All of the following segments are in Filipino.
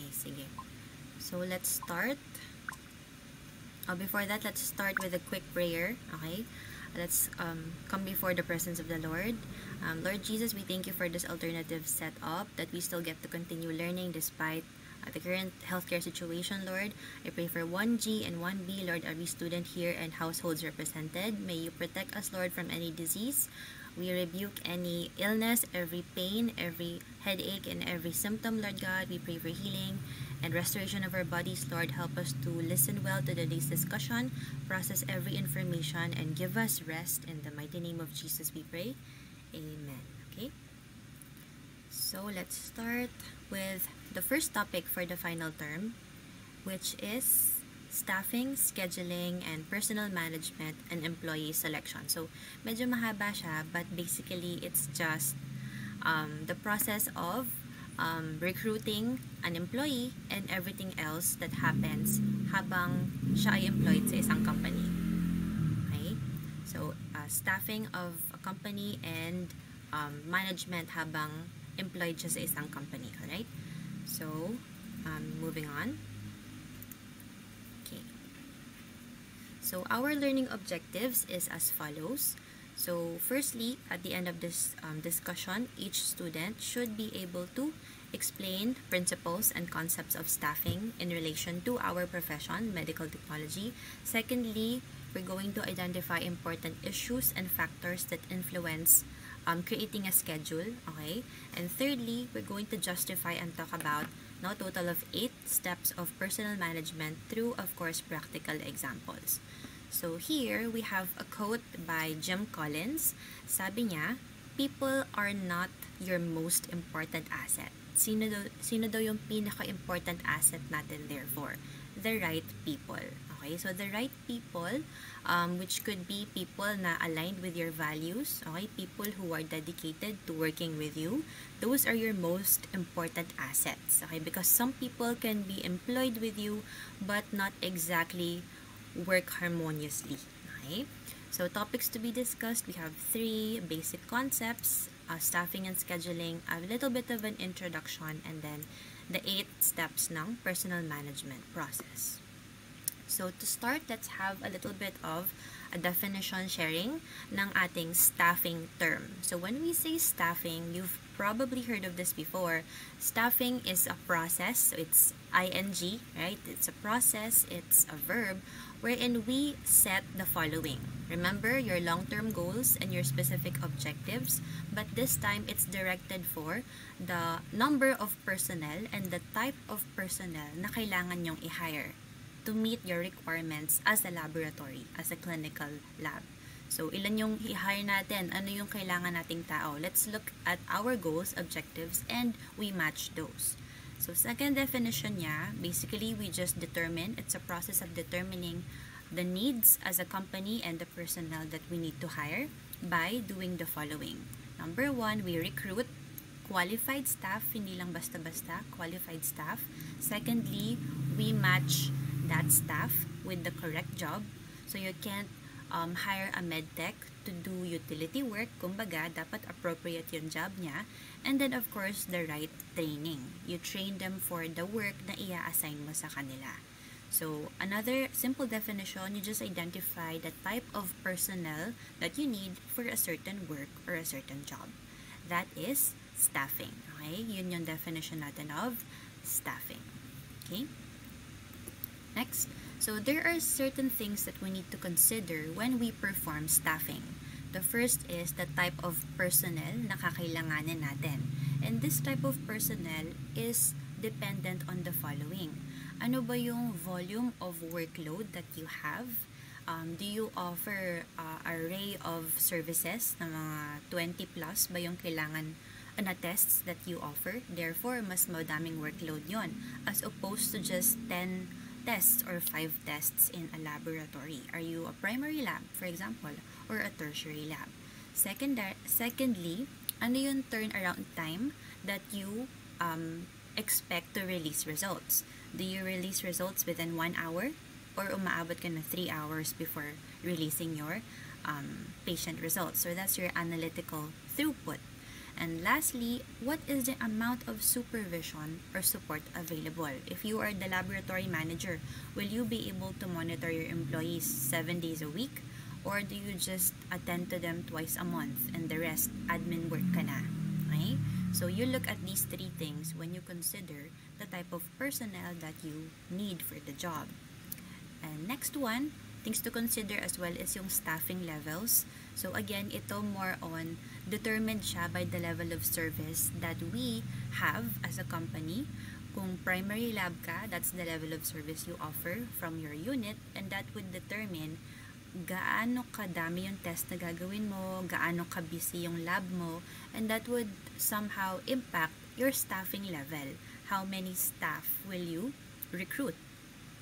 Okay, sige. So, let's start. Before that, let's start with a quick prayer. Okay? Let's come before the presence of the Lord. Lord Jesus, we thank you for this alternative setup that we still get to continue learning despite the current healthcare situation, Lord. I pray for 1G and 1B, Lord, every student here and households represented. May you protect us, Lord, from any disease. We rebuke any illness, every pain, every headache, and every symptom, Lord God. We pray for healing and restoration of our bodies, Lord. Help us to listen well to today's discussion, process every information, and give us rest. In the mighty name of Jesus, we pray. Amen. Okay? So, let's start with the first topic for the final term, which is staffing, scheduling, and personal management and employee selection. So, medyo mahaba siya, but basically, it's just the process of recruiting an employee and everything else that happens habang siya ay employed sa isang company. Okay? So, staffing of a company and management habang employed siya sa isang company. Alright? So, moving on. Okay. So, our learning objectives is as follows. So, firstly, at the end of this discussion, each student should be able to explain principles and concepts of staffing in relation to our profession, medical technology. Secondly, we're going to identify important issues and factors that influence creating a schedule, okay? And thirdly, we're going to justify and talk about a total of 8 steps of personal management through, of course, practical examples. So here, we have a quote by Jim Collins. Sabi niya, people are not your most important asset. Sino daw yung pinaka-important asset natin therefore? The right people. Okay, so the right people, which could be people na aligned with your values, okay, people who are dedicated to working with you, those are your most important assets, okay, because some people can be employed with you but not exactly work harmoniously, okay. So topics to be discussed, we have 3 basic concepts, staffing and scheduling, a little bit of an introduction, and then the 8 steps ng personal management process. So, to start, let's have a little bit of a definition sharing ng ating staffing term. So, when we say staffing, you've probably heard of this before. Staffing is a process, so it's ing, right? It's a process, it's a verb, wherein we set the following. Remember your long-term goals and your specific objectives, but this time it's directed for the number of personnel and the type of personnel na kailangan nyong i-hire to meet your requirements as a laboratory, as a clinical lab. So, ilan yung i-hire natin? Ano yung kailangan nating tao? Let's look at our goals, objectives, and we match those. So, second definition niya, basically, we just determine, it's a process of determining the needs as a company and the personnel that we need to hire by doing the following. Number 1, we recruit qualified staff, hindi lang basta-basta, qualified staff. Secondly, we match that staff with the correct job. So, you can't hire a medtech to do utility work. Kumbaga, dapat appropriate yung job niya. And then, of course, the right training. You train them for the work na i-assign mo sa kanila. So, another simple definition, you just identify the type of personnel that you need for a certain work or a certain job. That is staffing. Okay? Yun yung definition natin of staffing. Okay? Next, so there are certain things that we need to consider when we perform staffing. The first is the type of personnel na kakailanganin natin. And this type of personnel is dependent on the following. Ano ba yung volume of workload that you have? Do you offer array of services na mga 20 plus ba yung kailangan na tests that you offer? Therefore, mas madaming workload yon as opposed to just 10 tests or 5 tests in a laboratory. Are you a primary lab, for example, or a tertiary lab? Secondly, ano yung turnaround time that you expect to release results? Do you release results within 1 hour? Or umaabot ka na 3 hours before releasing your patient results? So that's your analytical throughput. And lastly, what is the amount of supervision or support available? If you are the laboratory manager, will you be able to monitor your employees 7 days a week? Or do you just attend to them twice a month and the rest admin work ka na? Okay? So you look at these three things when you consider the type of personnel that you need for the job. And next one, things to consider as well is yung staffing levels. So again, ito more on determined siya by the level of service that we have as a company. Kung primary lab ka, that's the level of service you offer from your unit, and that would determine gaano kadami yung test na gagawin mo, gaano ka busy yung lab mo, and that would somehow impact your staffing level. How many staff will you recruit?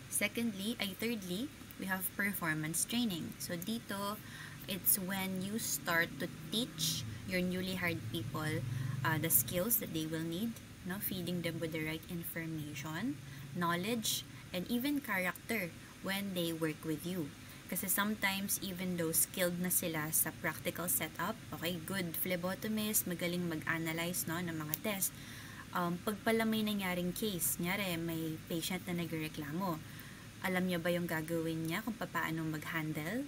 Thirdly, we have performance training. So dito, it's when you start to teach your newly hired people the skills that they will need, no? Feeding them with the right information, knowledge, and even character when they work with you. Kasi sometimes, even though skilled na sila sa practical setup, okay, good phlebotomist, magaling mag-analyze, no, ng mga test, pag pala may nangyaring case, nyari, may patient na nagreklamo, alam niya ba yung gagawin niya kung paano mag-handle?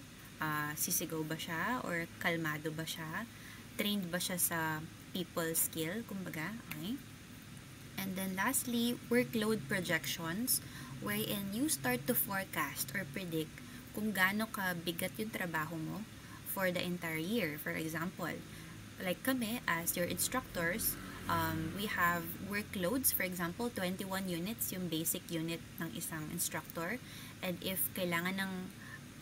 Sisigaw ba siya? Or kalmado ba siya? Trained ba siya sa people skill? Kumbaga, okay? And then lastly, workload projections, wherein you start to forecast or predict kung gaano ka bigat yung trabaho mo for the entire year. For example, like kami as your instructors, we have workloads, for example, 21 units yung basic unit ng isang instructor. And if kailangan ng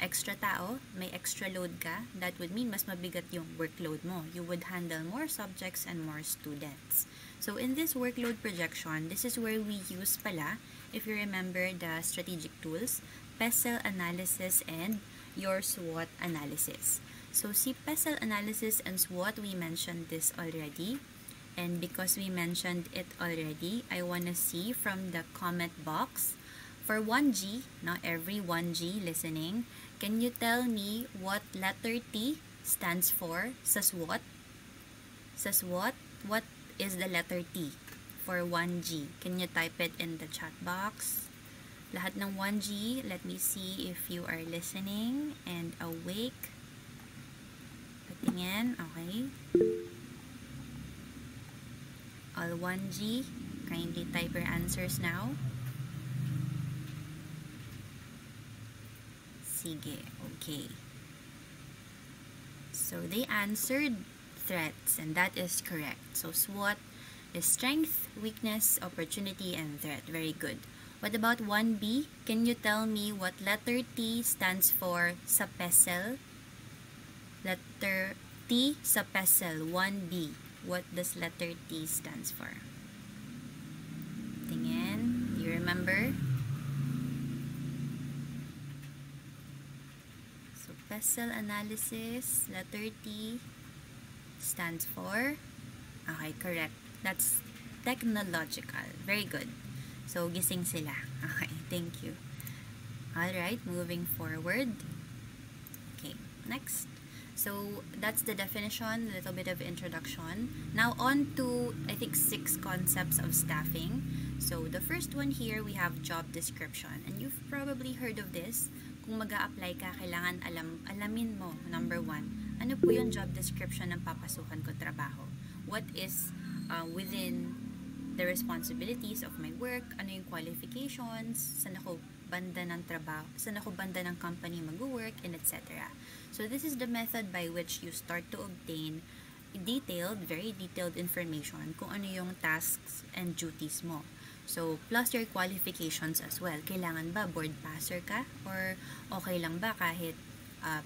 extra tao, may extra load ka, that would mean mas mabigat yung workload mo. You would handle more subjects and more students. So in this workload projection, this is where we use pala, if you remember the strategic tools, PESEL analysis and your SWOT analysis. So si PESEL analysis and SWOT, we mentioned this already. And because we mentioned it already, I want to see from the comment box, for 1G, now every 1G listening, can you tell me what letter T stands for sa SWOT? Sa SWOT, what is the letter T for 1G? Can you type it in the chat box? Lahat ng 1G, let me see if you are listening and awake. Patingin, okay. All 1G, kindly type your answers now. Sige, okay. So they answered threats, and that is correct. So SWOT is strength, weakness, opportunity, and threat. Very good. What about 1B? Can you tell me what letter T stands for sa PESEL? Letter T sa PESEL, 1B. What does letter T stands for? Tingin. Do you remember? So, PESEL analysis, letter T stands for, okay, correct. That's technological. Very good. So, gising sila. Okay, thank you. Alright, moving forward. Okay, next. So, that's the definition, a little bit of introduction. Now, on to, I think, 6 concepts of staffing. So, the first one here, we have job description. And you've probably heard of this. Kung mag-a-apply ka, kailangan alamin mo, number 1, ano po yung job description ng papasukan ko trabaho? What is within the responsibilities of my work? Ano yung qualifications? Saan ako banda ng trabaho? Saan ako banda ng company mag-work? And etc. So, this is the method by which you start to obtain very detailed information kung ano yung tasks and duties mo. So, plus your qualifications as well. Kailangan ba board passer ka? Or okay lang ba kahit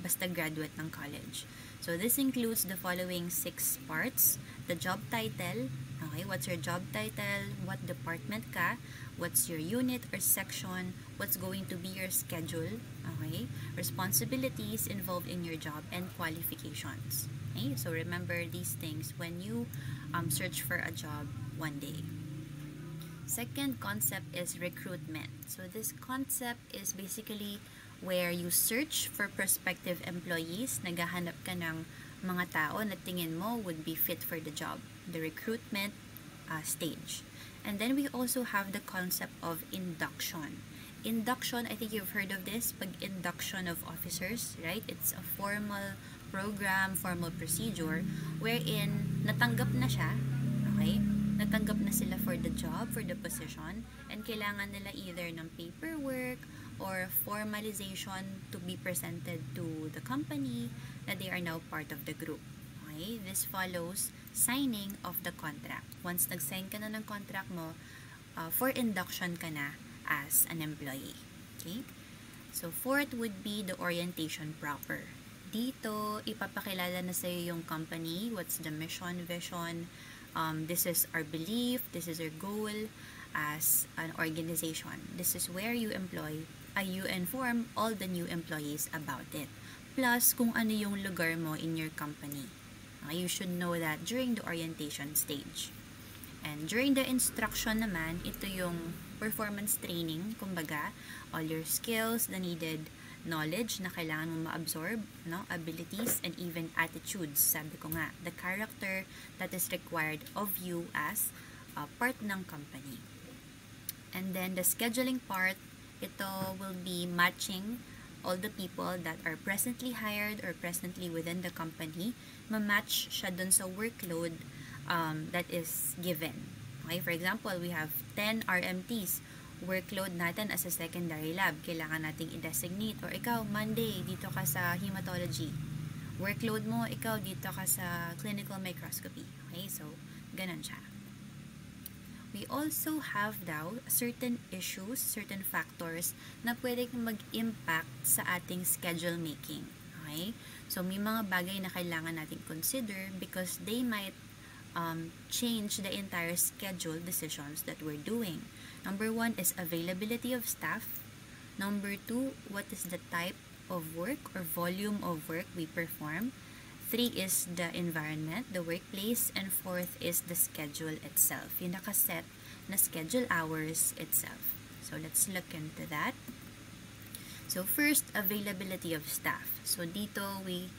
basta graduate ng college? So, this includes the following 6 parts. The job title. Okay, what's your job title? What department ka? What's your unit or section? What's going to be your schedule? Okay, responsibilities involved in your job and qualifications. Okay, so remember these things when you search for a job one day. Second concept is recruitment. So this concept is basically where you search for prospective employees, naghahanap ka ng mga tao na tingin mo would be fit for the job, the recruitment stage. And then we also have the concept of induction. Induction, I think you've heard of this, pag-induction of officers, right? It's a formal program, formal procedure wherein natanggap na siya, okay? Natanggap na sila for the job, for the position, and kailangan nila either ng paperwork or formalization to be presented to the company that they are now part of the group. Okay? This follows signing of the contract. Once nag-sign ka na ng contract mo, for induction ka na as an employee. Okay? So, fourth would be the orientation proper. Dito, ipapakilala na sa'yo yung company, what's the mission, vision, this is our belief, this is our goal as an organization. This is where you inform all the new employees about it. Plus, kung ano yung lugar mo in your company. You should know that during the orientation stage. And during the instruction naman, ito yung performance training, kumbaga, all your skills, the needed knowledge na kailangan mo ma-absorb, no? Abilities, and even attitudes. Sabi ko nga, the character that is required of you as part ng company. And then the scheduling part, ito will be matching all the people that are presently hired or presently within the company, ma-match siya dun sa workload that is given. Okay, for example, we have 10 RMTs. Workload natin as a secondary lab, kailangan nating i-designate, or ikaw, Monday, dito ka sa hematology. Workload mo, ikaw, dito ka sa clinical microscopy. Okay, so, ganun siya. We also have daw certain issues, certain factors na pwedeng mag-impact sa ating schedule making. Okay? So, may mga bagay na kailangan natin consider because they might change the entire schedule decisions that we're doing. Number 1 is availability of staff. Number 2, what is the type of work or volume of work we perform. 3 is the environment, the workplace. And 4th is the schedule itself. Yung nakaset na schedule hours itself. So, let's look into that. So, first, availability of staff. So, dito, we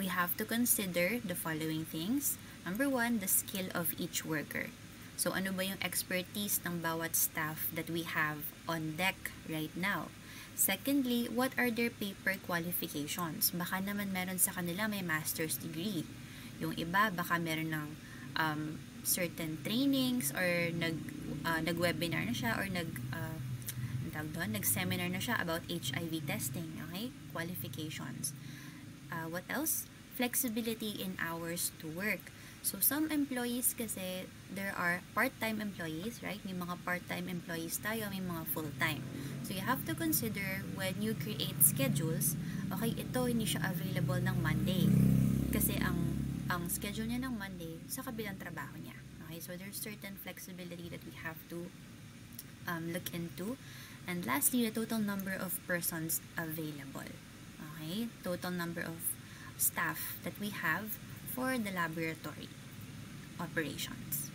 have to consider the following things. Number 1, the skill of each worker. So, ano ba yung expertise ng bawat staff that we have on deck right now? Secondly, what are their paper qualifications? Baka naman meron sa kanila may master's degree. Yung iba, baka meron ng certain trainings or nag-webinar na siya or nag-seminar na siya about HIV testing. Okay? Qualifications. What else? Flexibility in hours to work. So, some employees kasi, there are part-time employees, right? May mga part-time employees tayo, may mga full-time. So, you have to consider when you create schedules, okay, ito hindi siya available ng Monday. Kasi ang schedule niya ng Monday sa kabilang trabaho niya. Okay? So, there's certain flexibility that we have to look into. And lastly, the total number of persons available. Okay? Total number of staff that we have for the laboratory operations.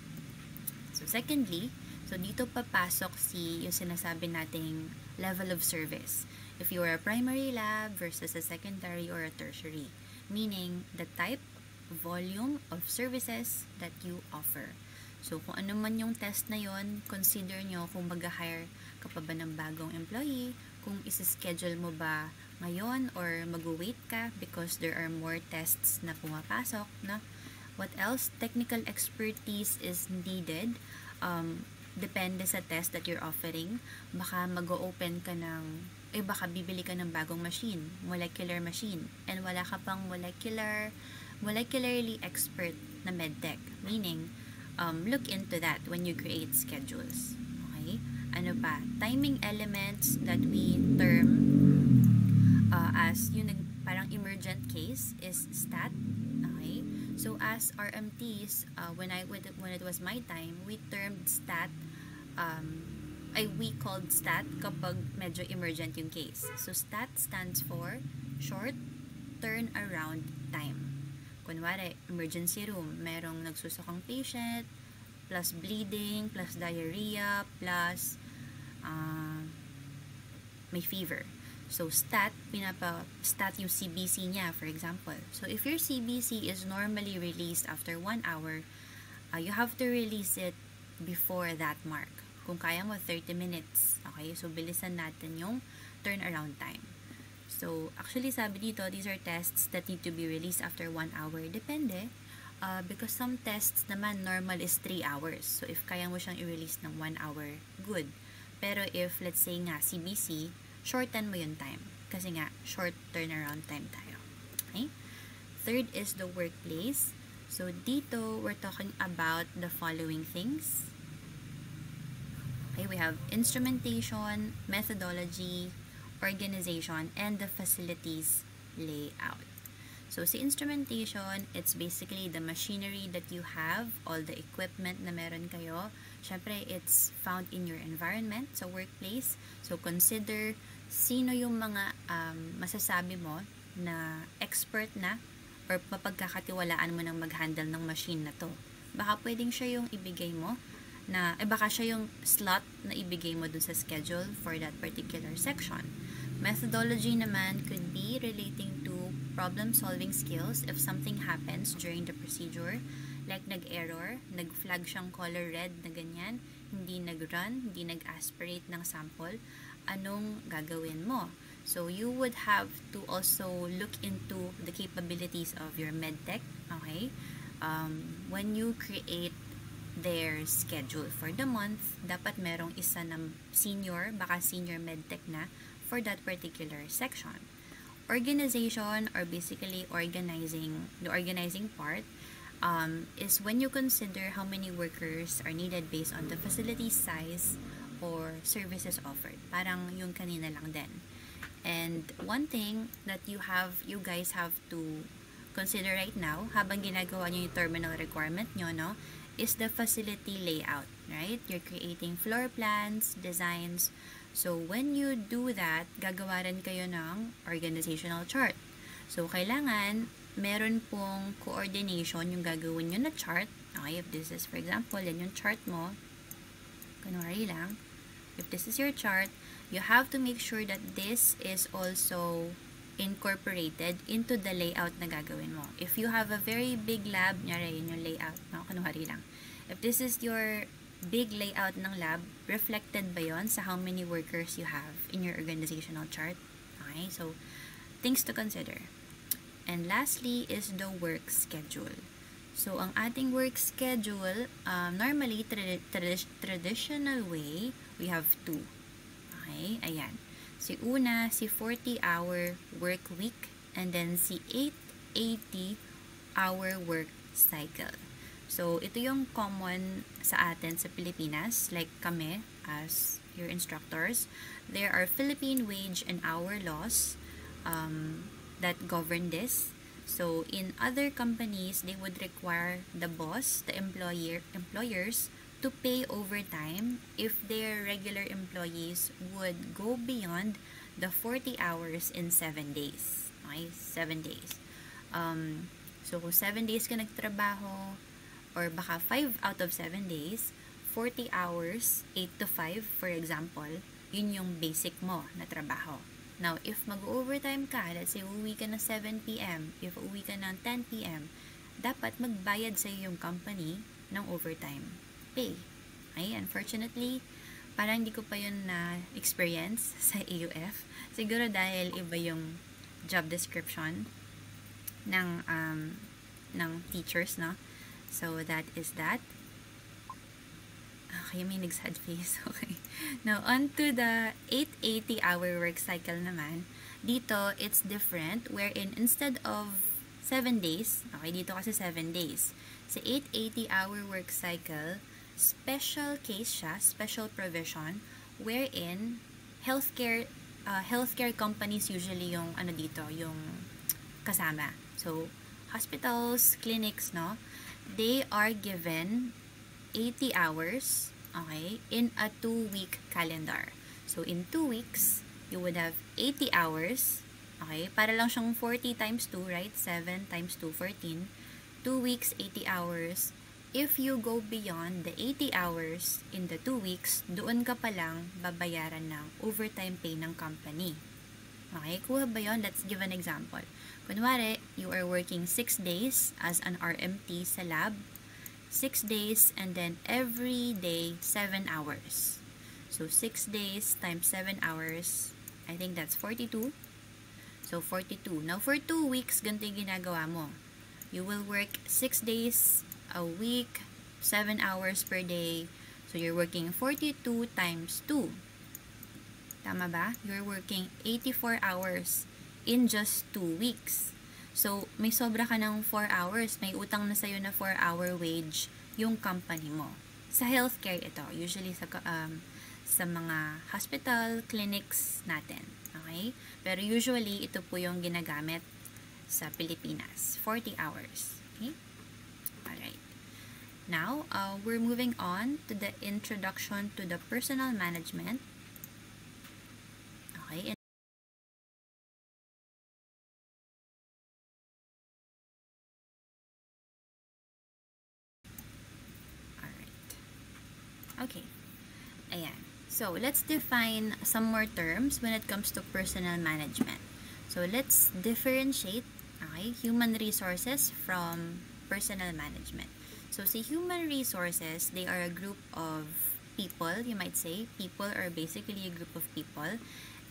So, secondly, so dito papasok yung sinasabi nating level of service. If you are a primary lab versus a secondary or a tertiary. Meaning, the type, volume of services that you offer. So, kung ano man yung test na yon, consider nyo kung mag-hire ka pa ba ng bagong employee, kung isi-schedule mo ba ngayon or mag-wait ka because there are more tests na pumapasok, no? What else? Technical expertise is needed. Depende sa test that you're offering. Baka mag-open ka baka bibili ka ng bagong machine, molecular machine, and wala ka pang molecularly expert na medtech. Meaning, look into that when you create schedules. Okay? Ano pa? Timing elements that we term as yung parang emergent case is STAT. Okay? So, as RMTs, when it was my time, we termed STAT, we called STAT kapag medyo emergent yung case. So, STAT stands for Short Turnaround Time. Kunwari, emergency room, merong nagsusukang patient, plus bleeding, plus diarrhea, plus may fever. So, pinapa-stat yung CBC niya, for example. So, if your CBC is normally released after 1 hour, you have to release it before that mark. Kung kaya mo, 30 minutes. Okay? So, bilisan natin yung turnaround time. So, actually, sabi dito, these are tests that need to be released after 1 hour. Depende. Because some tests naman, normal is 3 hours. So, if kaya mo siyang i-release ng 1 hour, good. Pero if, let's say nga, CBC, shorten mo yung time. Kasi nga, short turnaround time tayo. Okay? Third is the workplace. So, dito, we're talking about the following things. Okay, we have instrumentation, methodology, organization, and the facilities layout. So, sa instrumentation, it's basically the machinery that you have, all the equipment na meron kayo. Syempre, it's found in your environment, sa workplace. So, consider sino yung mga masasabi mo na expert na or mapagkakatiwalaan mo ng mag-handle ng machine na to. Baka pwedeng siya yung ibigay mo na, baka siya yung slot na ibigay mo dun sa schedule for that particular section. Methodology naman could be relating to problem-solving skills if something happens during the procedure, like nag-error, nag-flag siyang color red na ganyan, hindi nag-run, hindi nag-aspirate ng sample, anong gagawin mo? So, you would have to also look into the capabilities of your medtech, okay? When you create their schedule for the month, dapat merong isa ng senior, baka senior medtech na, for that particular section. Organization, or basically organizing, the organizing part, is when you consider how many workers are needed based on the facility size or services offered. Parang yung kanina lang din. And one thing that you guys have to consider right now, habang ginagawa nyo yung terminal requirement nyo, no, is the facility layout, right? You're creating floor plans, designs. So, when you do that, gagawa rin kayo ng organizational chart. So, kailangan meron pong coordination yung gagawin nyo na chart. Okay, if this is, for example, yan yung chart mo, kunwari lang, if this is your chart, you have to make sure that this is also incorporated into the layout na gagawin mo. If you have a very big lab, nyari yun yung layout, no? Kunwari lang. If this is your big layout ng lab, reflected ba yon sa how many workers you have in your organizational chart? Okay, so things to consider. And lastly is the work schedule. So, ang ating work schedule, normally, traditional way, we have two. Okay, ayan. Si una, si 40-hour work week, and then si 880-hour work cycle. So, ito yung common sa atin sa Pilipinas, like kami as your instructors. There are Philippine wage and hour laws that govern this. So, in other companies, they would require the boss, the employers, to pay overtime if their regular employees would go beyond the 40 hours in 7 days. Okay? 7 days. So, kung 7 days ka nagtrabaho, or baka 5 out of 7 days, 40 hours, 8 to 5, for example, yun yung basic mo na trabaho. Now, if mag-overtime ka, let's say uuwi ka ng 7 p.m., if uuwi ka ng 10 p.m., dapat magbayad sa yung company ng overtime pay. Ay, unfortunately, parang hindi ko pa yun na-experience sa AUF. Siguro dahil iba yung job description ng teachers, no? So, that is that. Okay, may nag-sad face. Okay. Now, on to the 880-hour work cycle naman. Dito, it's different, wherein instead of 7 days, okay, dito kasi 7 days. Sa 880-hour work cycle, special case siya, special provision, wherein healthcare companies usually yung yung kasama. So, hospitals, clinics, no, they are given 80 hours, okay, in a 2-week calendar. So, in 2 weeks, you would have 80 hours, okay, para lang siyang 40 times 2, right? 7 times 2, 14. 2 weeks, 80 hours. If you go beyond the 80 hours in the 2 weeks, doon ka pa lang babayaran ng overtime pay ng company. Okay, kuha ba yun? Let's give an example. Kunwari, you are working 6 days as an RMT sa lab. 6 days and then every day 7 hours. So 6 days times 7 hours, I think that's 42. So 42. Now for 2 weeks, ganito yung ginagawa mo. You will work 6 days a week, 7 hours per day. So you're working 42 times 2. Tama ba? You're working 84 hours in just 2 weeks. So, may sobra ka ng 4 hours. May utang na sa'yo na 4-hour wage yung company mo. Sa healthcare ito, usually sa mga hospital, clinics natin. Okay? Pero usually, ito po yung ginagamit sa Pilipinas. 40 hours. Okay? Alright. Now, we're moving on to the introduction to the personal management. Okay? Alright. Okay. Ayan. So, let's define some more terms when it comes to personal management. So, let's differentiate, okay, human resources from personal management. So, si human resources, they are a group of people, you might say. People are basically a group of people.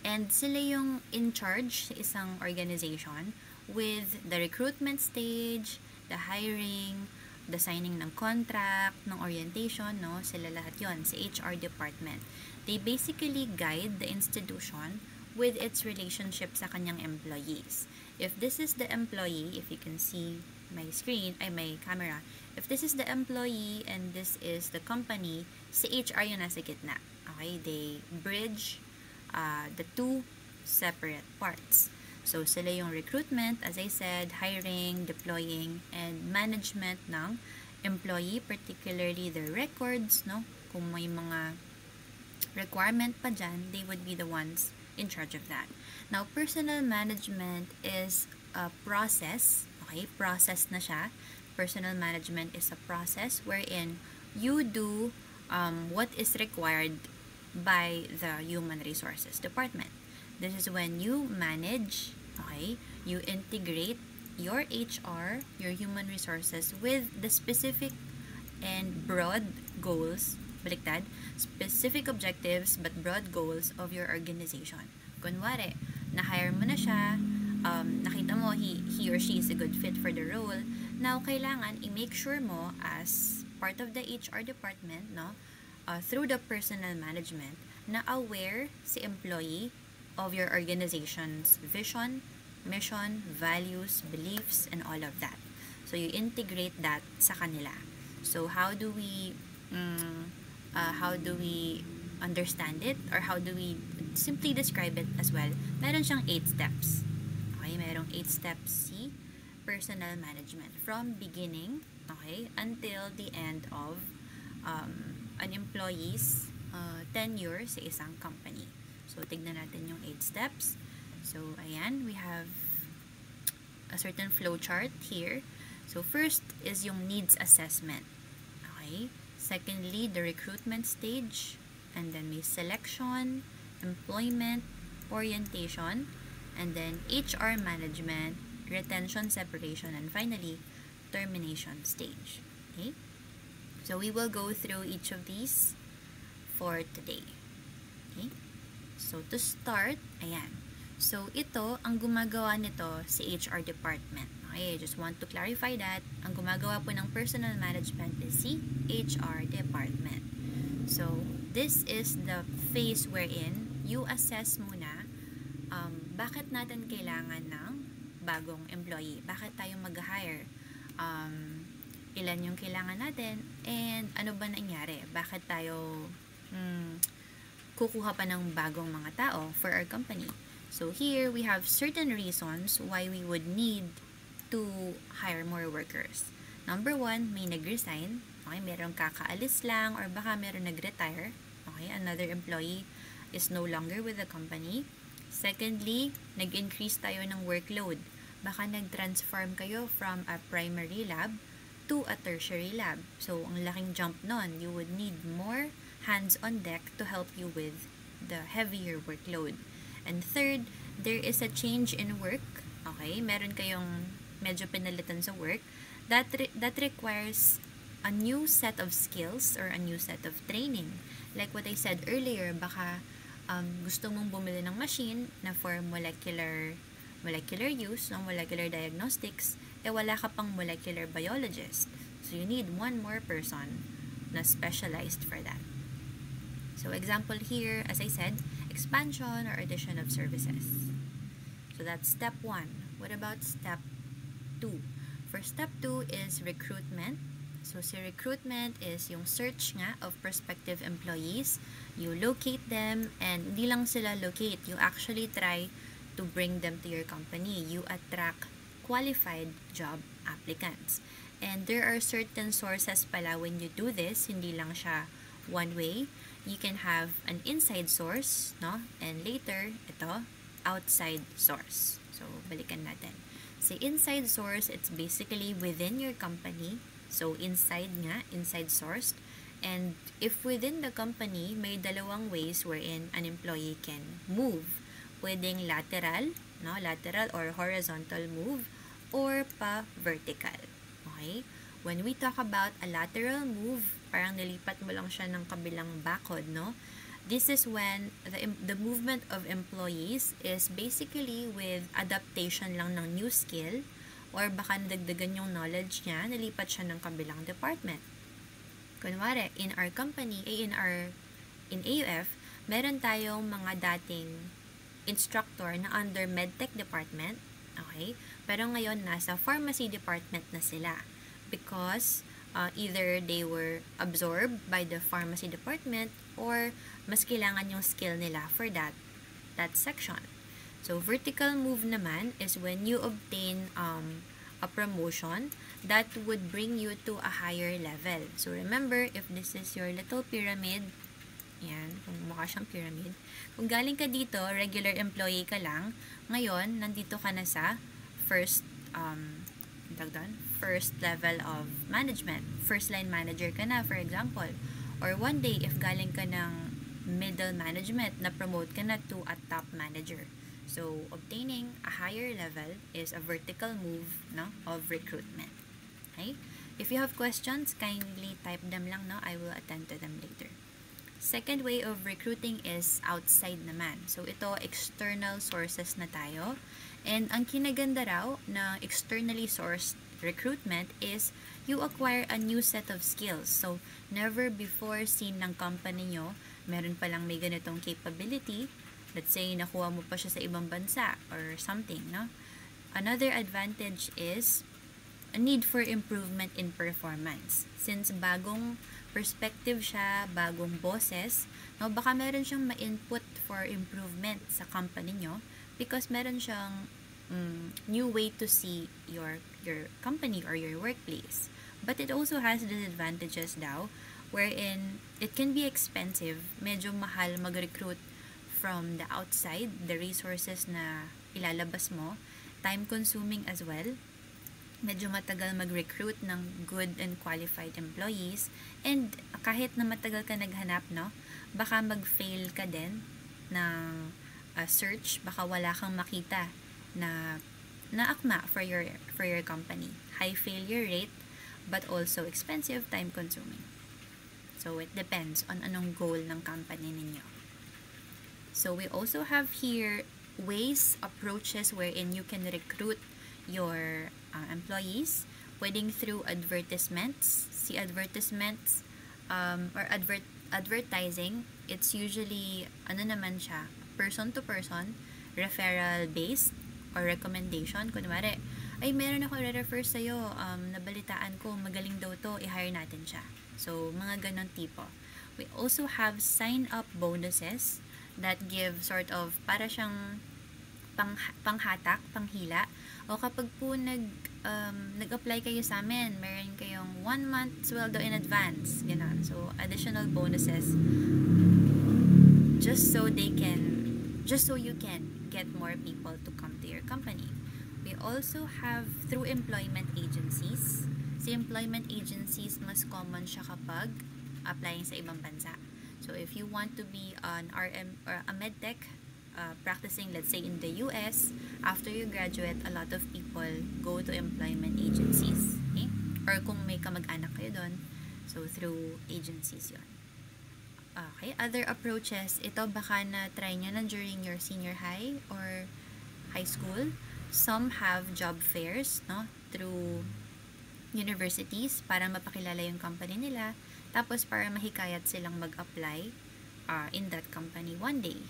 And sila yung in charge sa isang organization with the recruitment stage, the hiring, the signing ng contract, ng orientation, no? Sila lahat yon sa HR department. They basically guide the institution with its relationship sa kanyang employees. If this is the employee, if you can see my screen, my camera, if this is the employee and this is the company, si HR yung nasa gitna. Okay? They bridge the two separate parts. So, sila yung recruitment, as I said, hiring, deploying, and management ng employee, particularly their records, no? Kung may mga requirement pa dyan, they would be the ones in charge of that. Now, personal management is a process, okay? Process na siya. Personal management is a process wherein you do what is required by the human resources department. This is when you manage, okay, you integrate your HR, your human resources with the specific and broad goals, baliktad, specific objectives but broad goals of your organization. Kunwari, na-hire mo na siya, nakita mo he or she is a good fit for the role. Now, kailangan i-make sure mo as part of the HR department, no, through the personal management, na aware si employee of your organization's vision, mission, values, beliefs, and all of that. So, you integrate that sa kanila. So, how do we understand it? Or how do we simply describe it as well? Meron siyang 8 steps. Okay, merong 8 steps si personal management. From beginning, okay, until the end of an employee's tenure sa isang company. So, tignan natin yung 8 steps. So, ayan, we have a certain flow chart here. So, first is yung needs assessment. Okay? Secondly, the recruitment stage. And then may selection, employment, orientation, and then HR management, retention, separation, and finally, termination stage. Okay? So, we will go through each of these for today. Okay? So, to start, ayan. So, ito, ang gumagawa nito si HR department. Okay, I just want to clarify that. Ang gumagawa po ng personal management is si HR department. So, this is the phase wherein you assess muna bakit natin kailangan ng bagong employee. Bakit tayo mag-hire? Ilan yung kailangan natin? And ano ba nangyari? Bakit tayo kukuha pa ng bagong mga tao for our company? So here, we have certain reasons why we would need to hire more workers. Number 1, may nag-resign. Okay, merong kakaalis lang or baka meron nag-retire. Okay, another employee is no longer with the company. Secondly, nag-increase tayo ng workload. Baka nag-transform kayo from a primary lab to a tertiary lab. So, ang laking jump nun. You would need more hands on deck to help you with the heavier workload. And third, there is a change in work, okay, meron kayong medyo pinalitan sa work, that requires a new set of skills or a new set of training. Like what I said earlier, baka gusto mong bumili ng machine na for molecular use, no, molecular diagnostics, wala ka pang molecular biologist. So you need one more person na specialized for that. So example here, as I said, expansion or addition of services. So that's step 1. What about step 2? For step 2 is recruitment. So si recruitment is yung search nga of prospective employees. You locate them, and hindi lang sila locate, you actually try to bring them to your company. You attract qualified job applicants. And there are certain sources pala when you do this, hindi lang siya one way. You can have an inside source, no? And later, ito, outside source. So, balikan natin. Sa inside source, it's basically within your company. So, inside nga, inside sourced. And if within the company, may dalawang ways wherein an employee can move. Pwedeng lateral, no? Lateral or horizontal move, or pa-vertical. Okay? When we talk about a lateral move, parang nilipat mo lang siya ng kabilang bakod, no? This is when the movement of employees is basically with adaptation lang ng new skill, or baka nadagdagan yung knowledge niya, nalipat siya ng kabilang department. Kunwari, in our company, in AUF, meron tayong mga dating instructor na under medtech department, okay? Pero ngayon, nasa pharmacy department na sila because either they were absorbed by the pharmacy department or mas kailangan yung skill nila for that section. So, vertical move naman is when you obtain a promotion that would bring you to a higher level. So, remember, if this is your little pyramid, yan, kung mukha siyang pyramid, kung galing ka dito, regular employee ka lang, ngayon, nandito ka na sa first level of management. First line manager ka na, for example. Or one day, if galing ka ng middle management, na-promote ka na to a top manager. So, obtaining a higher level is a vertical move, no, of recruitment. Okay? If you have questions, kindly type them lang, no? I will attend to them later. Second way of recruiting is outside naman. So, ito, external sources na tayo. And ang kinaganda raw na externally sourced recruitment is you acquire a new set of skills. So, never before seen ng company nyo, meron palang may ganitong capability. Let's say, nakuha mo pa siya sa ibang bansa or something, no? Another advantage is a need for improvement in performance. Since bagong perspective siya, bagong bosses, no, baka meron siyang ma-input for improvement sa company nyo because meron siyang new way to see your company or your workplace. But it also has disadvantages daw, wherein it can be expensive, medyo mahal mag-recruit from the outside, the resources na ilalabas mo, time-consuming as well, medyo matagal mag-recruit ng good and qualified employees, and kahit na matagal ka naghanap, no, baka mag-fail ka din ng search, baka wala kang makita na akma for your company. High failure rate, but also expensive, time-consuming. So, it depends on anong goal ng company ninyo. So, we also have here ways, approaches wherein you can recruit your employees. Pwedeng through advertisements. See advertisements or advertising, it's usually, naman siya, person to person, referral based, or recommendation. Kunwari, ay meron ako re-refer sa'yo, nabalitaan ko, magaling daw to, i-hire natin siya. So, mga ganon tipo. We also have sign-up bonuses that give sort of, para siyang panghatak, panghila. O kapag po nag-apply kayo sa amin, meron kayong 1 month sweldo in advance. Ganon. So, additional bonuses just so you can get more people to come to your company. We also have through employment agencies. Si employment agencies, mas common siya kapag applying sa ibang bansa. So, if you want to be an RM or a medtech practicing, let's say, in the US, after you graduate, a lot of people go to employment agencies. Okay? Or kung may kamag-anak kayo doon, so through agencies yon. Okay, other approaches, ito baka na-try nyo na during your senior high or high school. Some have job fairs, no, through universities para mapakilala yung company nila, tapos para mahikayat silang mag-apply in that company one day.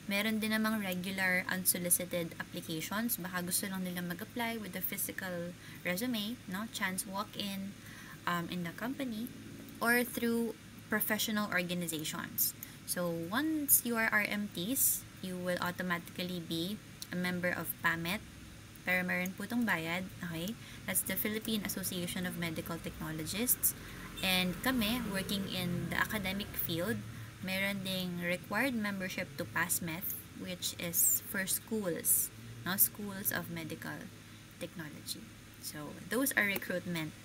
Meron din namang regular unsolicited applications, baka gusto lang nilang mag-apply with a physical resume, no, chance walk-in in the company, or through professional organizations. So once you are RMTs, you will automatically be a member of PAMET, pero meron po itong bayad, okay? That's the Philippine Association of Medical Technologists. And kami, working in the academic field, meron ding required membership to PASMET, which is for schools, no? Schools of Medical Technology. So those are recruitment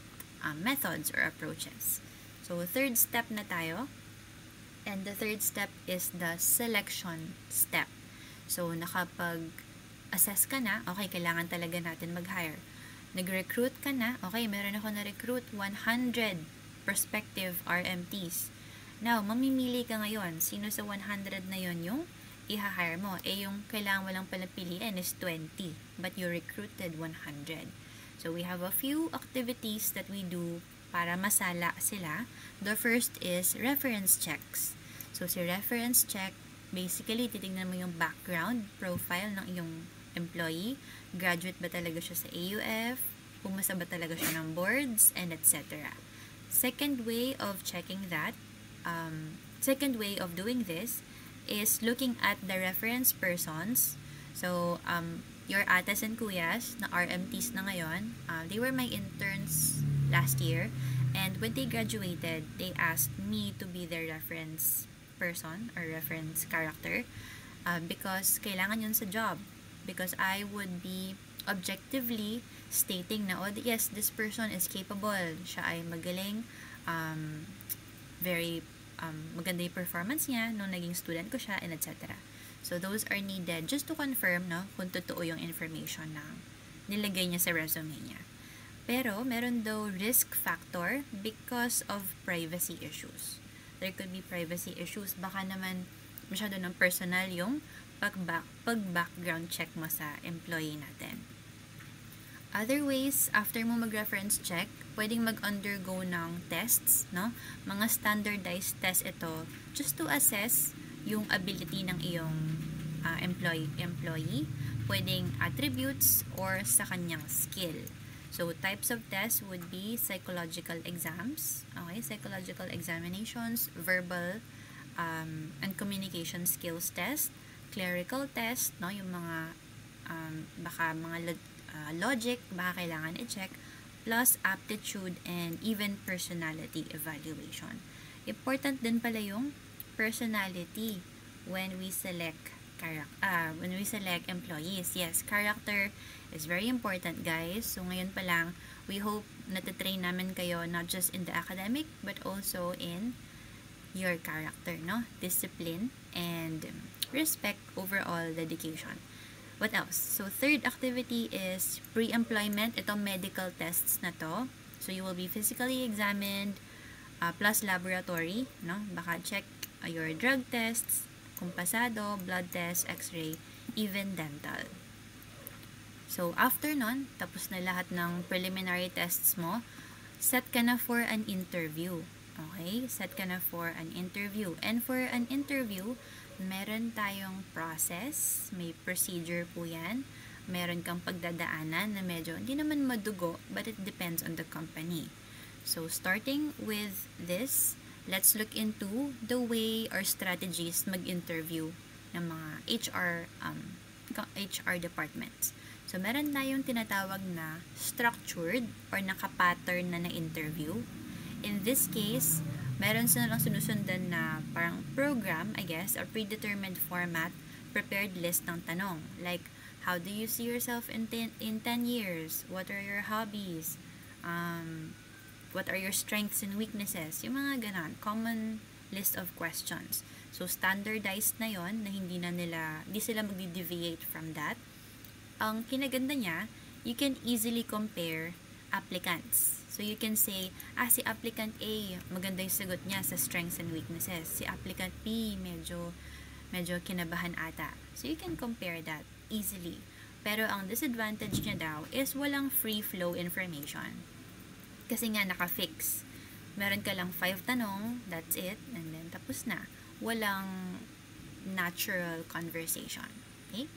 methods or approaches. So third step na tayo. And the third step is the selection step. So nakapag-assess ka na, okay, kailangan talaga natin mag-hire. Nag-recruit ka na, okay, meron ako na-recruit 100 prospective RMTs. Now, mamimili ka ngayon, sino sa 100 na yon yung i-hire mo? Yung kailangan mo lang pala piliin is 20, but you recruited 100. So we have a few activities that we do para masala sila. The first is reference checks. So si reference check, basically titingnan mo yung background profile ng iyong employee. Graduate ba talaga siya sa AUF? Pumasa ba talaga siya ng boards? And etc. Second way of checking that, second way of doing this is looking at the reference persons. So, your atas and kuyas na RMTs na ngayon, they were my interns last year, and when they graduated, they asked me to be their reference person or reference character because kailangan yun sa job, because I would be objectively stating na, oh, yes, this person is capable, siya ay magaling, very maganda yung performance niya nung naging student ko siya, and etc. So those are needed just to confirm, no, kung totoo yung information na nilagay niya sa resume niya. Pero, meron daw risk factor because of privacy issues. There could be privacy issues. Baka naman masyado ng personal yung pag-background check mo sa employee natin. Other ways, after mo mag-reference check, pwedeng mag-undergo ng tests, no? Mga standardized test ito just to assess yung ability ng iyong employee, pwedeng attributes or sa kanyang skill. So, types of tests would be psychological exams, okay, psychological examinations, verbal and communication skills test, clerical test, no, yung mga baka mga logic, baka kailangan i-check, plus aptitude and even personality evaluation. Important din pala yung personality when we select employees. Yes, character is very important, guys. So ngayon pa lang, we hope natitrain namin kayo not just in the academic but also in your character, no? Discipline and respect, overall dedication. What else? So third activity is pre-employment. Ito medical tests na to. So you will be physically examined plus laboratory, no? Baka check your drug tests, kung pasado, blood test, x-ray, even dental. So, after nun, tapos na lahat ng preliminary tests mo, set ka na for an interview. Okay? Set ka na for an interview. And for an interview, meron tayong process, may procedure po yan. Meron kang pagdadaanan na medyo hindi naman madugo, but it depends on the company. So, starting with this, let's look into the way or strategies mag-interview ng mga HR departments. So, meron tayong tinatawag na structured or naka-pattern na interview. In this case, meron silang sinusundan na parang program, I guess, or predetermined format, prepared list ng tanong. Like, how do you see yourself in 10 years? What are your hobbies? What are your strengths and weaknesses? Yung mga ganon. Common list of questions. So, standardized na yon na hindi sila magdi-deviate from that. Ang kinaganda niya, you can easily compare applicants. So, you can say, si applicant A, maganda yung sagot niya sa strengths and weaknesses. Si applicant B, medyo kinabahan ata. So, you can compare that easily. Pero ang disadvantage niya daw is walang free flow information. Kasi nga naka-fix. Meron ka lang 5 tanong, that's it, and then tapos na. Walang natural conversation. Okay?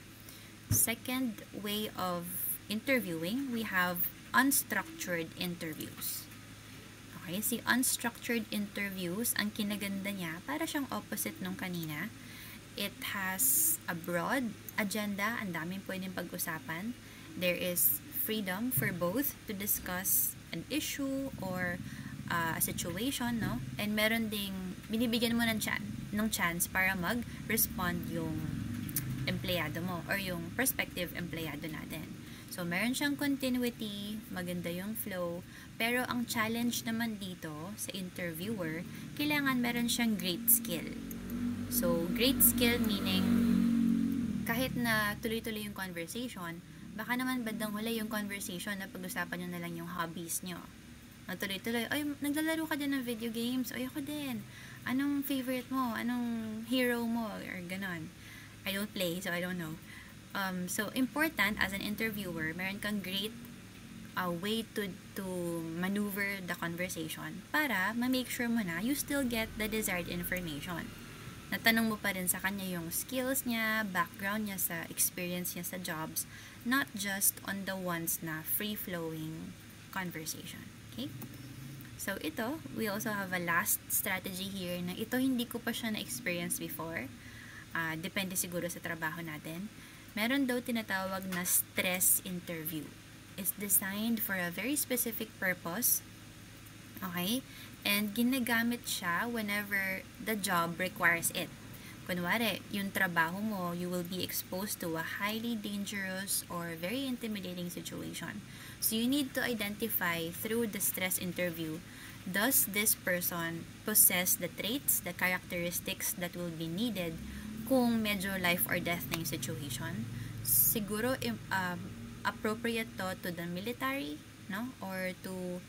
Second way of interviewing, we have unstructured interviews. Okay? Si unstructured interviews, ang kinaganda niya, para siyang opposite nung kanina. It has a broad agenda, ang daming pwedeng pag-usapan. There is freedom for both to discuss an issue or a situation, no? And meron ding, binibigyan mo ng chance para mag-respond yung empleyado mo or yung prospective empleyado natin. So, meron siyang continuity, maganda yung flow, pero ang challenge naman dito sa interviewer, kailangan meron siyang great skill. So, great skill meaning, kahit na tuloy-tuloy yung conversation, baka naman bandang huli yung conversation na pag-usapan nyo na lang yung hobbies nyo. Tuloy-tuloy, ay, naglalaro ka din ng video games? Ay, ako din. Anong favorite mo? Anong hero mo? Or ganon. I don't play, so I don't know. So, important as an interviewer, meron kang great way to maneuver the conversation para ma-make sure mo na you still get the desired information. Natanong mo pa rin sa kanya yung skills niya, background niya sa experience niya sa jobs, not just on the ones na free-flowing conversation. Okay? So, ito, we also have a last strategy here na ito hindi ko pa siya na-experience before. Depende siguro sa trabaho natin. Meron daw tinatawag na stress interview. It's designed for a very specific purpose. Okay? And ginagamit siya whenever the job requires it. Kunwari, yung trabaho mo, you will be exposed to a highly dangerous or very intimidating situation. So, you need to identify through the stress interview, does this person possess the traits, the characteristics that will be needed kung medyo life or death na yung situation? Siguro, appropriate to the military, no? Or to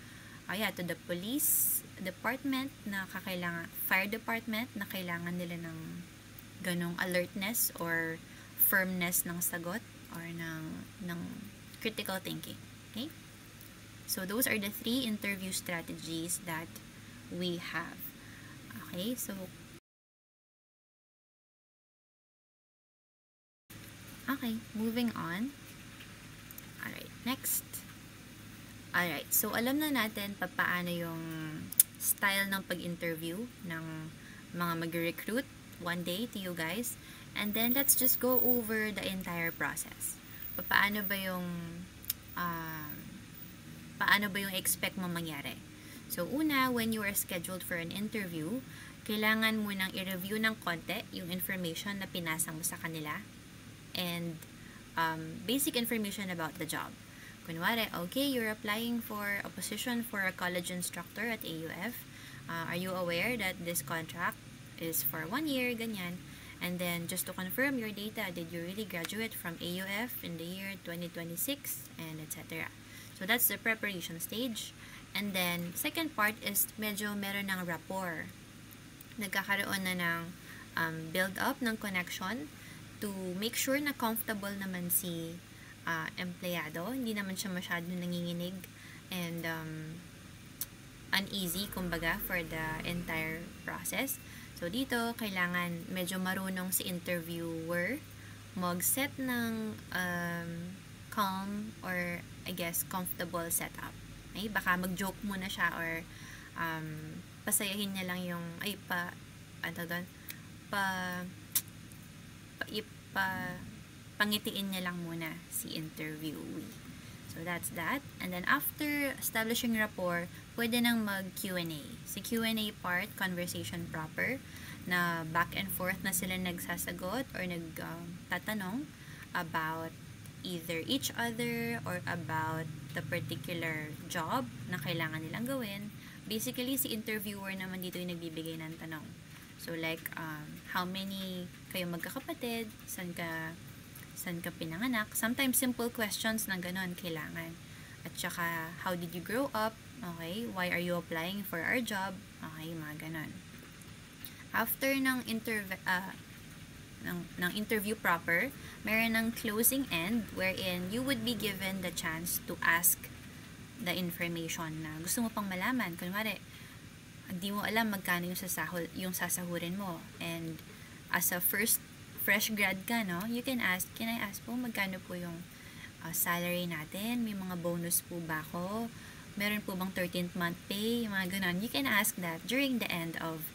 the police department na fire department na kailangan nila ng ganong alertness or firmness ng sagot or ng critical thinking. Okay? So, those are the 3 interview strategies that we have. Okay? So, okay, moving on. Alright, next. Alright, so alam na natin paano yung style ng pag-interview ng mga mag-recruit one day to you guys. And then, let's just go over the entire process. Paano ba yung expect mo mangyari? So, una, when you are scheduled for an interview, kailangan mo nang i-review ng konti yung information na pinasa mo sa kanila and basic information about the job. Kunwari, okay, you're applying for a position for a college instructor at AUF. Are you aware that this contract is for 1 year, ganyan. And then, just to confirm your data, did you really graduate from AUF in the year 2026, and etc. So, that's the preparation stage. And then, second part is medyo meron ng rapport. Nagkakaroon na ng build-up ng connection to make sure na comfortable naman si empleyado. Hindi naman siya masyadong nanginginig and uneasy, kumbaga, for the entire process. So, dito, kailangan medyo marunong si interviewer mag-set ng calm or, I guess, comfortable setup. Okay? Baka mag-joke muna siya or pasayahin niya lang yung, pangitiin niya lang muna si interviewee. So, that's that. And then, after establishing rapport, pwede nang mag-Q&A. Si Q&A part, conversation proper, na back and forth na sila nagsasagot or nagtatanong about either each other or about the particular job na kailangan nilang gawin. Basically, si interviewer naman dito yung nagbibigay ng tanong. So like, how many kayo magkakapatid, saan ka pinanganak. Sometimes simple questions na ganon kailangan. At saka, how did you grow up? Okay, why are you applying for our job? Okay, mga ganon. After ng interview proper, meron ng closing end wherein you would be given the chance to ask the information na gusto mo pang malaman. Kunwari, hindi mo alam magkano yung sasahurin mo. And as a fresh grad ka, no, can I ask po magkano po yung salary natin? May mga bonus po ba ako? Meron po bang 13th month pay? Yung mga ganun. You can ask that during the end of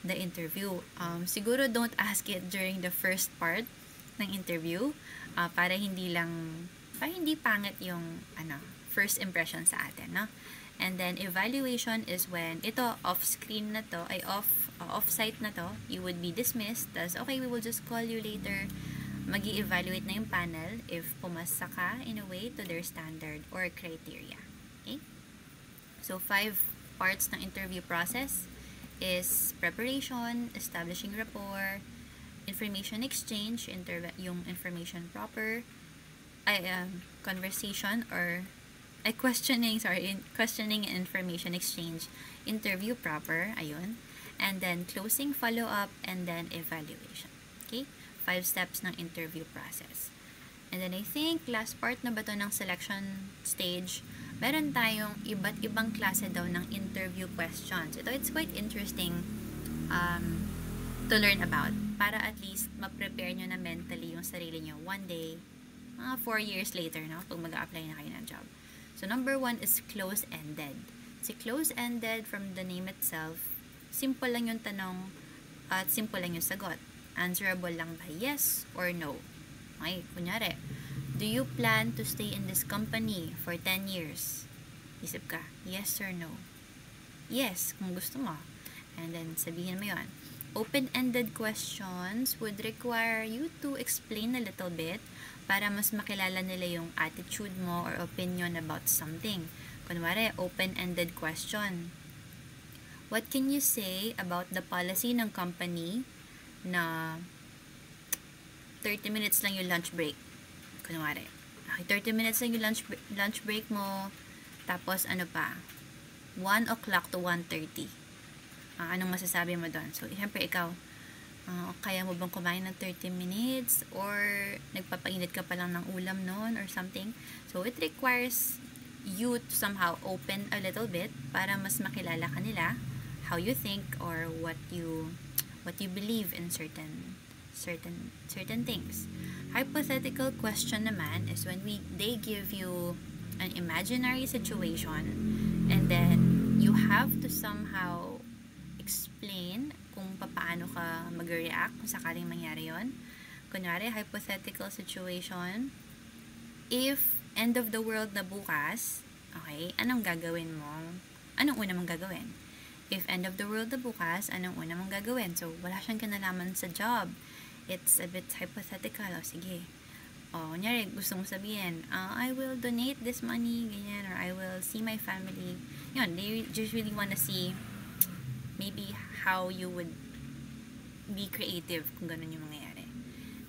the interview. Siguro don't ask it during the first part ng interview para hindi pangit yung first impression sa atin, no? And then evaluation is when ito off-screen na to, ay off-site na to, you would be dismissed. Tas okay, we will just call you later. Magi-evaluate na yung panel if pumasa ka in a way to their standard or criteria. Okay? So 5 parts ng interview process is preparation, establishing rapport, information exchange, yung information proper, conversation or questioning and information exchange, interview proper, ayun, and then closing, follow-up, and then evaluation. Okay? 5 steps ng interview process. And then I think last part na ba to ng selection stage, meron tayong iba't ibang klase daw ng interview questions. It's quite interesting to learn about para at least ma-prepare nyo na mentally yung sarili nyo one day, mga 4 years later, no, pag mag-a-apply na kayo ng job. So number 1 is close-ended. Si close-ended, from the name itself, simple lang yung tanong at simple lang yung sagot. Answerable lang by yes or no. Okay, kunyari, do you plan to stay in this company for 10 years? Isip ka, yes or no? Yes, kung gusto mo. And then, sabihin mo yun. Open-ended questions would require you to explain a little bit para mas makilala nila yung attitude mo or opinion about something. Kunwari, open-ended question. What can you say about the policy ng company na 30 minutes lang yung lunch break? Kunwari. Okay, 30 minutes lang yung lunch break mo. Tapos, 1 o'clock to 1:30. Anong masasabi mo doon? So, siyempre ikaw, kaya mo bang kumain ng 30 minutes? Or, nagpapainit ka pa lang ng ulam noon or something? So, it requires you to somehow open a little bit para mas makilala ka nila, how you think, or what you believe in certain things. Hypothetical question naman is when they give you an imaginary situation and then you have to somehow explain kung paano ka mag-react kung sakaling mangyari yon. Kunyari, hypothetical situation, if end of the world na bukas, okay, anong gagawin mo? Anong una mong gagawin? If end of the world na bukas, anong una mong gagawin? So, wala siyang kinalaman sa job. It's a bit hypothetical. O, sige. O, kunyari, gusto mong sabihin, I will donate this money, ganyan, or I will see my family. Yun, they just really wanna see maybe how you would be creative kung ganun yung mangyayari.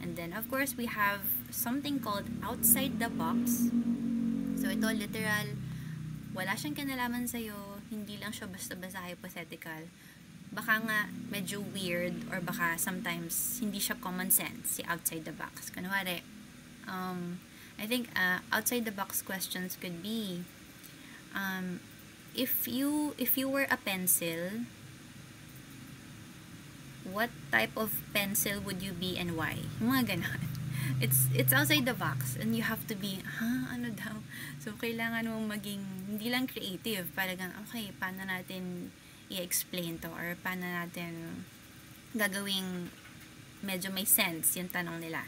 And then, of course, we have something called outside the box. So, ito, literal, wala siyang kinalaman sa'yo, hindi lang siya basta-basta hypothetical. Baka nga medyo weird or baka sometimes hindi siya common sense, si outside the box. Kunwari, I think outside the box questions could be if you were a pencil, what type of pencil would you be and why? Mga ganon. It's outside the box and you have to be, ano daw? So, kailangan mo maging, hindi lang creative, parang, okay, paano natin i-explain to or paano natin gagawing medyo may sense yung tanong nila.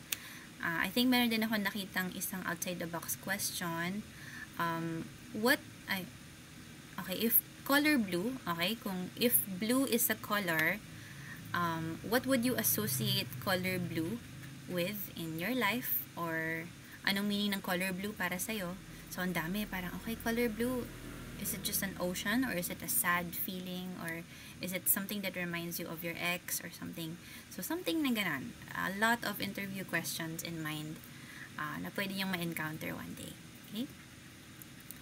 I think meron din ako nakitang isang outside the box question. Okay, if color blue, okay, if blue is a color, what would you associate color blue with in your life? Or anong meaning ng color blue para sa'yo? So, ang dami, parang, okay, color blue, Is it just an ocean, or is it a sad feeling, or is it something that reminds you of your ex or something? So something na ganon. A lot of interview questions in mind na pwede niyong ma-encounter one day. Okay?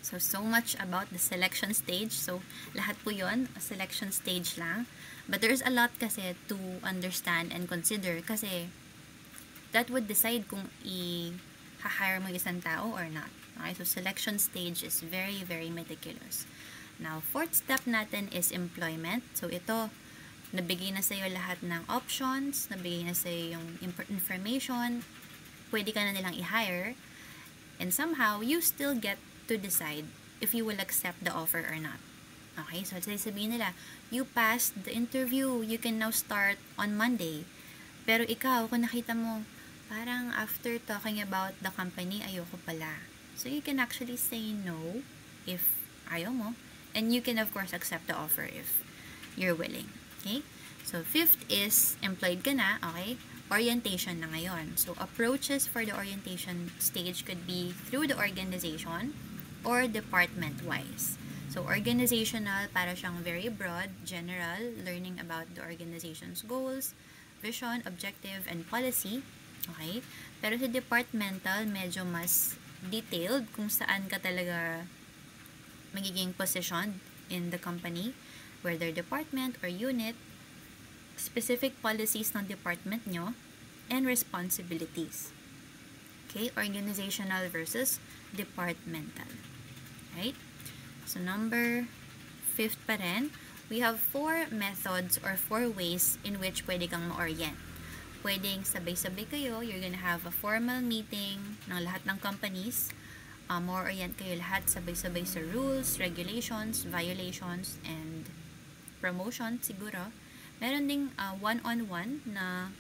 So much about the selection stage. So, lahat po yun, selection stage lang. But there's a lot kasi to understand and consider kasi that would decide kung i-hire mo isang tao or not. Okay? So, selection stage is very, very meticulous. Now, fourth step natin is employment. So, ito, nabigay na sa'yo lahat ng options, nabigay na sa'yo yung information, pwede ka na nilang i-hire, and somehow, you still get to decide if you will accept the offer or not. Okay? So, sabihin nila, you passed the interview, you can now start on Monday. Pero ikaw, kung nakita mo, parang after talking about the company, ayoko pala. So, you can actually say no if ayaw mo. And you can, of course, accept the offer if you're willing. Okay? So, fifth is, employed ka na, okay? Orientation na ngayon. So, approaches for the orientation stage could be through the organization or department-wise. So, organizational, para siyang very broad, general, learning about the organization's goals, vision, objective, and policy. Okay? Pero sa departmental, medyo mas detailed kung saan ka talaga magiging positioned in the company, whether department or unit, specific policies ng department nyo, and responsibilities. Okay? Organizational versus departmental. Right? So, number 5 pa rin, we have 4 methods or 4 ways in which pwede kang ma-orient. Pwedeng sabay-sabay kayo, you're gonna have a formal meeting ng lahat ng companies, ma-orient kayo lahat sabay-sabay sa rules, regulations, violations, and promotion siguro. Meron ding one-on-one na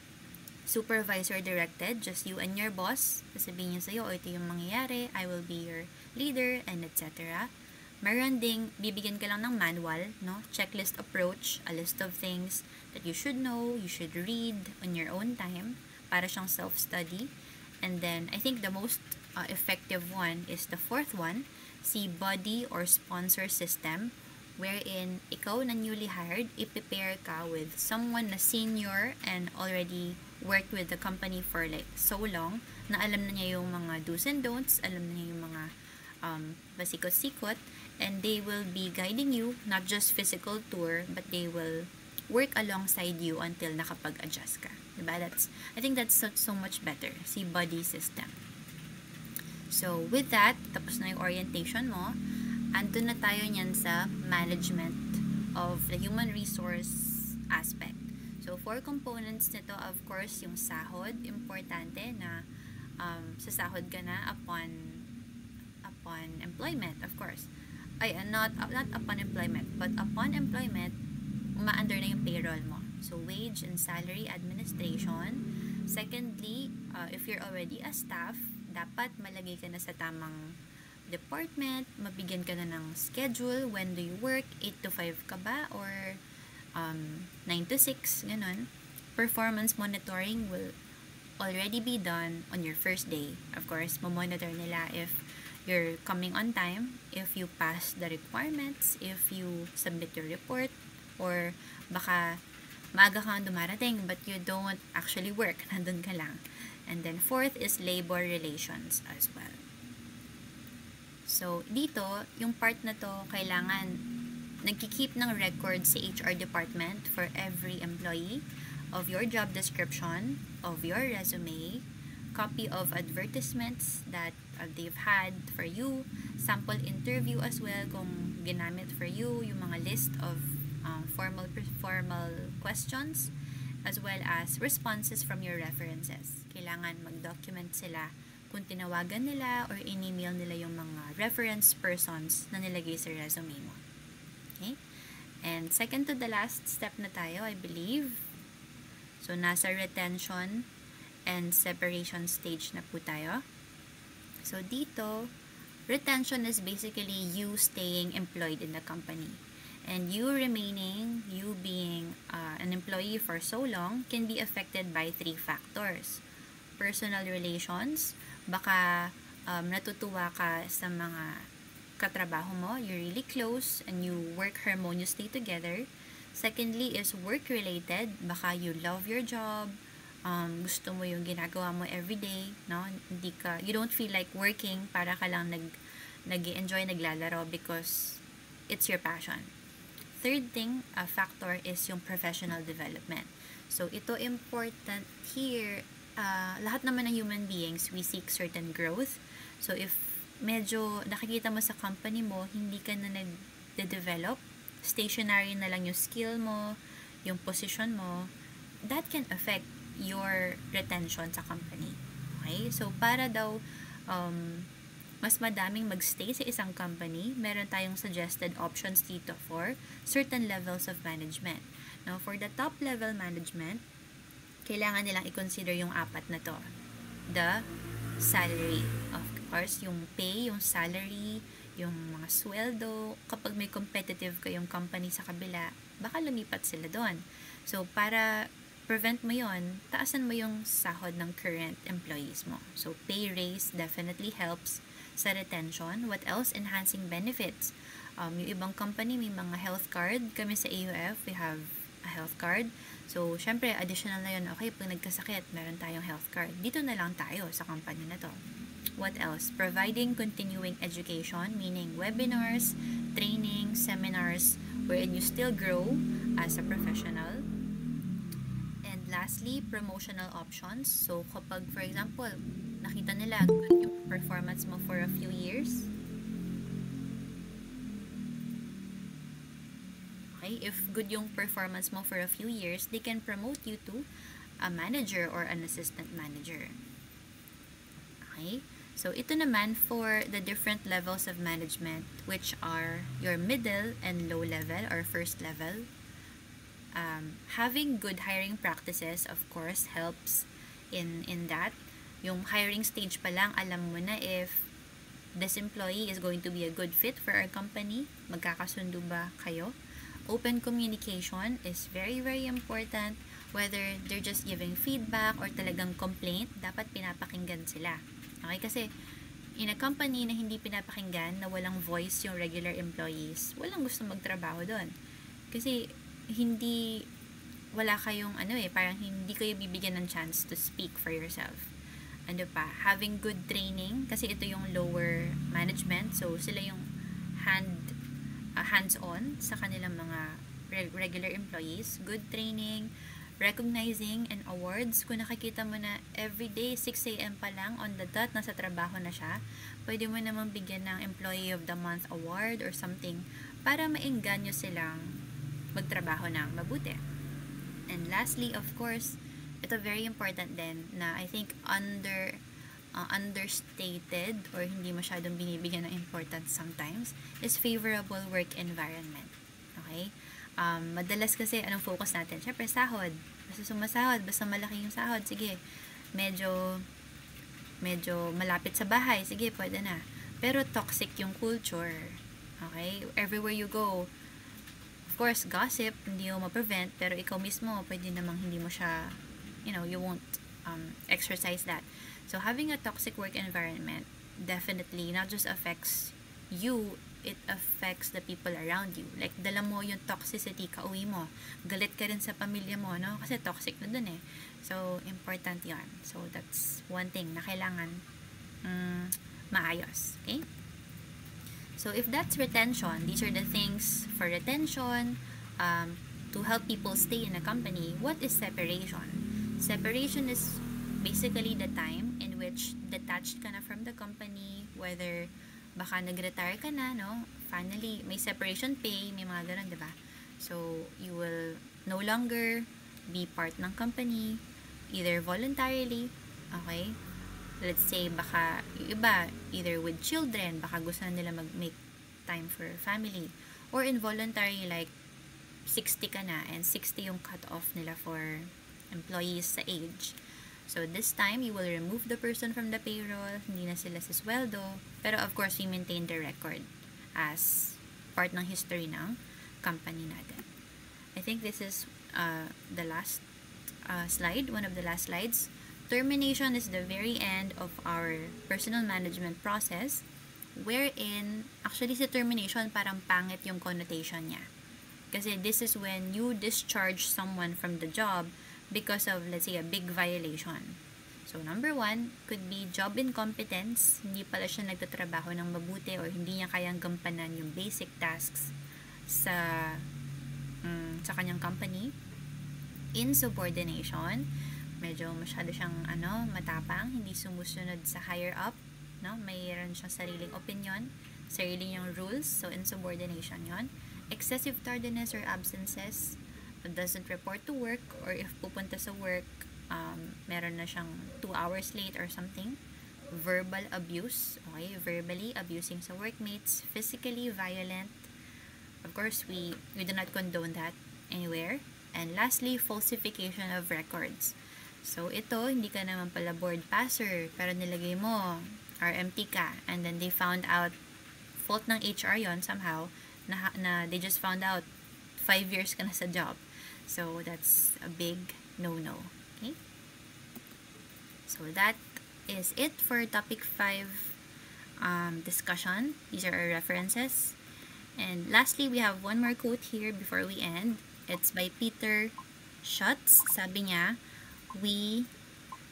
supervisor directed, just you and your boss. Sasabihin niya sa'yo, ito yung mangyayari, I will be your leader, and etc. Meron ding, bibigyan ka lang ng manual, no? Checklist approach, a list of things that you should know, you should read on your own time, para siyang self-study. And then, I think the most effective one is the 4th one, si body or sponsor system, wherein ikaw na newly hired, i-prepare ka with someone na senior and already worked with the company for like so long, na alam na niya yung mga do's and don'ts, alam na niya yung mga basikot-sikot, and they will be guiding you, not just physical tour, but they will work alongside you until nakapag-adjust ka. Diba? I think that's so much better, si body system. So, with that, tapos na yung orientation mo, andun na tayo niyan sa management of the human resource aspect. So, 4 components nito, of course, yung sahod, importante na sa sahod ka na upon employment, of course. Not upon employment, but upon employment, uma-under na yung payroll mo. So, wage and salary administration. Secondly, if you're already a staff, dapat malagay ka na sa tamang department, mabigyan ka na ng schedule, when do you work, 8 to 5 ka ba, or 9 to 6, ganun. Performance monitoring will already be done on your first day. Of course, mamonitor nila if you're coming on time, if you pass the requirements, if you submit your report, or baka maaga kang dumarating but you don't actually work, nandun ka lang. And then 4th is labor relations as well. So, dito, yung part na to, kailangan nagki-keep ng record sa HR department for every employee of your job description, of your resume, copy of advertisements that they've had for you, sample interview as well kung ginamit for you, yung mga list of formal questions, as well as responses from your references. Kailangan mag-document sila kung tinawagan nila or in-email nila yung mga reference persons na nilagay sa resume mo. Okay? And second to the last step na tayo, I believe. So, nasa retention and separation stage na po tayo. So, dito, retention is basically you staying employed in the company. And you remaining, you being an employee for so long, can be affected by 3 factors. Personal relations, baka natutuwa ka sa mga katrabaho mo, you're really close and you work harmoniously together. Secondly is work-related. Baka you love your job, gusto mo yung ginagawa mo everyday, no? You don't feel like working, para ka lang nag-enjoy, naglalaro because it's your passion. Third thing, a factor is yung professional development. So, ito important here. Lahat naman ng human beings, we seek certain growth. So, if medyo nakikita mo sa company mo, hindi ka na nag-develop, stationary na lang yung skill mo, yung position mo, that can affect your retention sa company. Okay? So, para daw mas madaming magstay sa isang company, meron tayong suggested options dito for certain levels of management. Now, for the top level management, kailangan nilang i-consider yung apat na to. The salary. Of course, yung pay, yung salary, yung mga sweldo. Kapag may competitive kayong company sa kabila, baka lumipat sila doon. So, para prevent mo yon, taasan mo yung sahod ng current employees mo. So, pay raise definitely helps sa retention. What else? Enhancing benefits. Yung ibang company may mga health card. Kami sa AUF, we have a health card. So, syempre, additional na yun. Okay, pag nagkasakit, meron tayong health card. Dito na lang tayo sa company na to. What else? Providing continuing education, meaning webinars, training, seminars, wherein you still grow as a professional. And lastly, promotional options. So, kapag, for example, nakita nila good yung performance mo for a few years, okay, if good yung performance mo for a few years, they can promote you to a manager or an assistant manager. Okay? So, ito naman for the different levels of management, which are your middle and low level or first level. Having good hiring practices, of course, helps in that. Yung hiring stage pa lang, alam mo na if this employee is going to be a good fit for our company, magkakasundo ba kayo? Open communication is very, very important. Whether they're just giving feedback or talagang complaint, dapat pinapakinggan sila. Okay? Kasi in a company na hindi pinapakinggan, na walang voice yung regular employees, walang gusto magtrabaho doon. Kasi wala kayong parang hindi kayo bibigyan ng chance to speak for yourself. Ano pa? Having good training, kasi ito yung lower management, so sila yung hands-on sa kanilang mga regular employees. Good training, recognizing and awards. Kung nakikita mo na everyday 6 a.m. pa lang on the dot, nasa trabaho na siya, pwede mo namang bigyan ng Employee of the Month award or something para maengganyo silang magtrabaho ng mabuti. And lastly, of course, ito very important din na I think understated or hindi masyadong binibigyan ng importance sometimes is favorable work environment. Okay? Madalas kasi anong focus natin? Syempre sahod. Basta sumasahod, basta malaki yung sahod, sige. Medyo malapit sa bahay, sige, pwede na. Pero toxic yung culture. Okay? Everywhere you go, of course, gossip, hindi mo ma-prevent, pero ikaw mismo, pwede namang hindi mo siya, you won't exercise that. So, having a toxic work environment definitely not just affects you, it affects the people around you. Like, dala mo yung toxicity, kauwi mo. Galit ka rin sa pamilya mo, no? Kasi toxic na dun eh. So, important yan. So, that's one thing na kailangan maayos. Okay? So, if that's retention, these are the things for retention, to help people stay in a company. What is separation? Separation is basically the time in which detached ka na from the company, whether baka nag-retire ka na, no? Finally, may separation pay, may mga ganun, diba? So, you will no longer be part ng company, either voluntarily, okay? Let's say, baka yung iba, either with children, baka gusto na nila mag-make time for family, or involuntary, like 60 ka na, and 60 yung cut-off nila for employees sa age. So, this time, you will remove the person from the payroll, hindi na sila sa sweldo, pero of course, we maintain the record as part ng history ng company natin. I think this is the last slide, one of the last slides. Termination is the very end of our personal management process. wherein, actually sa termination, parang pangit yung connotation niya. Kasi this is when you discharge someone from the job because of, let's say, a big violation. So, number 1, could be job incompetence. Hindi pala siya nagtatrabaho ng mabuti or hindi niya kayang gampanan yung basic tasks sa kanyang company. Insubordination. Medyo masyado siyang matapang, hindi sumusunod sa higher up. No? Mayroon siyang sariling opinion, sariling yung rules. So, insubordination yon. Excessive tardiness or absences, doesn't report to work, or if pupunta sa work, meron na siyang 2 hours late or something. Verbal abuse, okay, verbally abusing sa workmates. Physically violent, of course, we do not condone that anywhere. And lastly, falsification of records. So, ito, hindi ka naman pala board passer, pero nilagay mo, RMT ka, and then they found out, fault ng HR yon somehow, na they just found out 5 years ka na sa job. So, that's a big no-no. Okay? So, that is it for topic 5 discussion. These are our references. And lastly, we have one more quote here before we end. It's by Peter Schutz. Sabi niya, we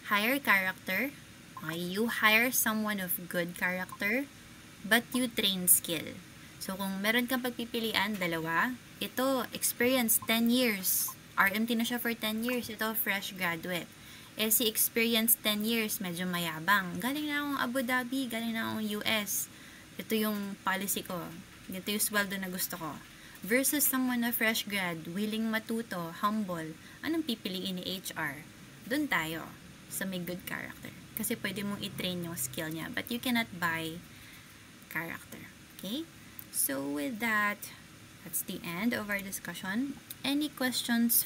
hire character. Okay, you hire someone of good character, but you train skill. So, kung meron kang pagpipilian, dalawa, ito, experience, 10 years. RMT na siya for 10 years. Ito, fresh graduate. Si experience 10 years, medyo mayabang. Galing na akong Abu Dhabi, galing na akong US. Ito yung policy ko. Ito yung sweldo na gusto ko. Versus someone na fresh grad, willing matuto, humble. Anong pipiliin ni HR? Doon tayo sa may good character. Kasi pwede mong i-train yung skill niya. But you cannot buy character. Okay? So with that, that's the end of our discussion. Any questions